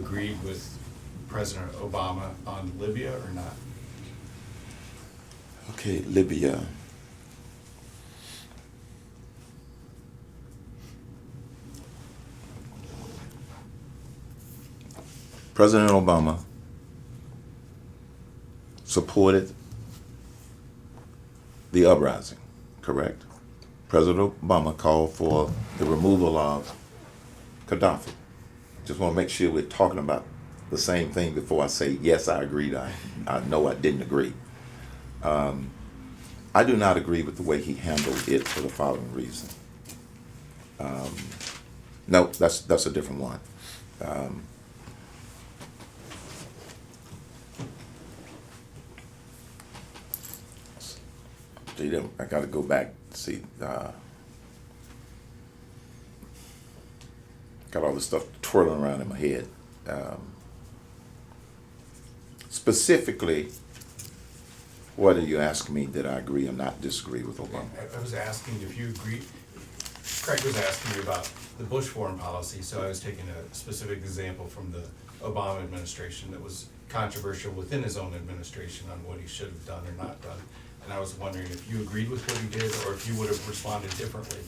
agreed with President Obama on Libya or not? Okay, Libya. President Obama supported the uprising, correct? President Obama called for the removal of Gaddafi. Just want to make sure we're talking about the same thing before I say, yes, I agreed, I know I didn't agree. I do not agree with the way he handled it for the following reason. No, that's a different one. I got to go back to see. Got all this stuff twirling around in my head. Specifically, what are you asking me? Did I agree or not disagree with Obama? I was asking if you agree. Craig was asking you about the Bush foreign policy, so I was taking a specific example from the Obama administration that was controversial within his own administration on what he should have done or not done. And I was wondering if you agreed with what he did or if you would have responded differently.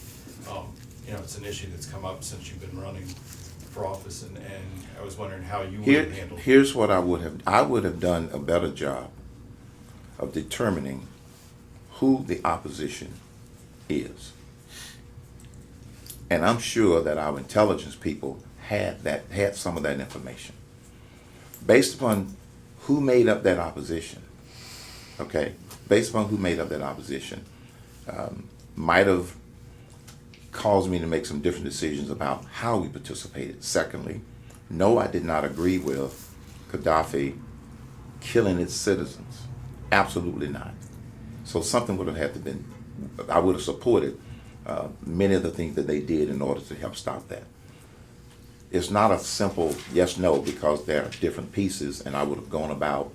It's an issue that's come up since you've been running for office, and I was wondering how you would have handled it. Here's what I would have. I would have done a better job of determining who the opposition is. And I'm sure that our intelligence people had some of that information. Based upon who made up that opposition, okay, based upon who made up that opposition, might have caused me to make some different decisions about how we participated. Secondly, no, I did not agree with Gaddafi killing its citizens. Absolutely not. So something would have had to been, I would have supported many of the things that they did in order to help stop that. It's not a simple yes, no, because there are different pieces, and I would have gone about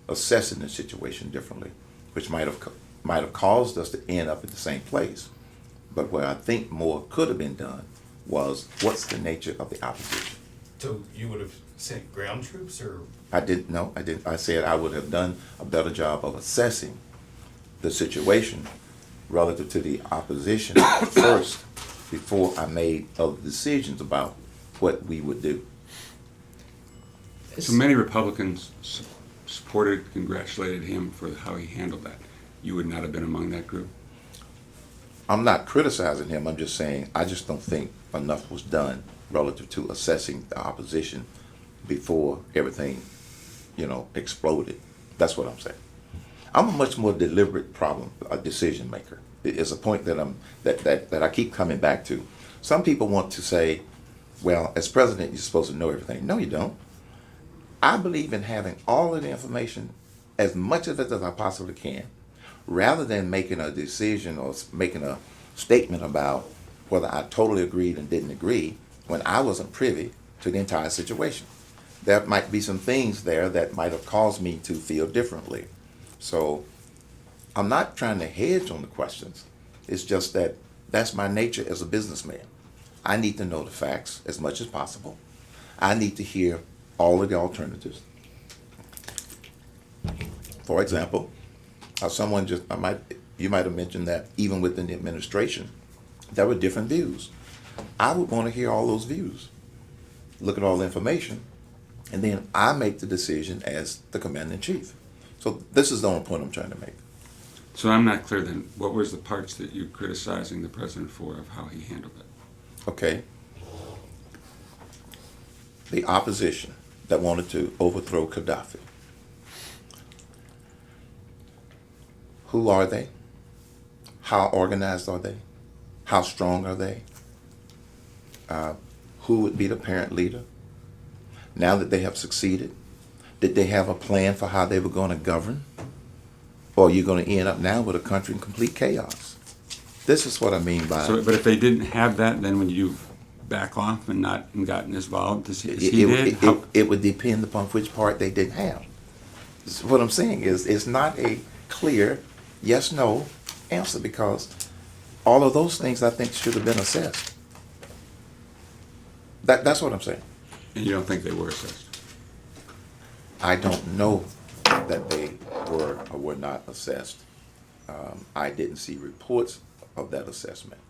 assessing the situation differently, which might have caused us to end up at the same place. But where I think more could have been done was, what's the nature of the opposition? So you would have sent ground troops, or? I didn't. I said I would have done a better job of assessing the situation relative to the opposition first before I made other decisions about what we would do. So many Republicans supported, congratulated him for how he handled that. You would not have been among that group? I'm not criticizing him. I'm just saying I just don't think enough was done relative to assessing the opposition before everything, exploded. That's what I'm saying. I'm a much more deliberate decision maker. It's a point that I keep coming back to. Some people want to say, well, as president, you're supposed to know everything. No, you don't. I believe in having all of the information, as much of it as I possibly can, rather than making a decision or making a statement about whether I totally agreed and didn't agree when I wasn't privy to the entire situation. There might be some things there that might have caused me to feel differently. So I'm not trying to hedge on the questions. It's just that that's my nature as a businessman. I need to know the facts as much as possible. I need to hear all of the alternatives. For example, you might have mentioned that even within the administration, there were different views. I would want to hear all those views, look at all the information, and then I make the decision as the commander-in-chief. So this is the only point I'm trying to make. So I'm not clear then, what was the parts that you're criticizing the president for of how he handled it? Okay. The opposition that wanted to overthrow Gaddafi. Who are they? How organized are they? How strong are they? Who would be the apparent leader? Now that they have succeeded, did they have a plan for how they were going to govern? Or are you going to end up now with a country in complete chaos? This is what I mean by... But if they didn't have that, then would you back off and not gotten involved as he did? It would depend upon which part they didn't have. What I'm saying is it's not a clear yes, no answer, because all of those things I think should have been assessed. That's what I'm saying. And you don't think they were assessed? I don't know that they were or were not assessed. I didn't see reports of that assessment.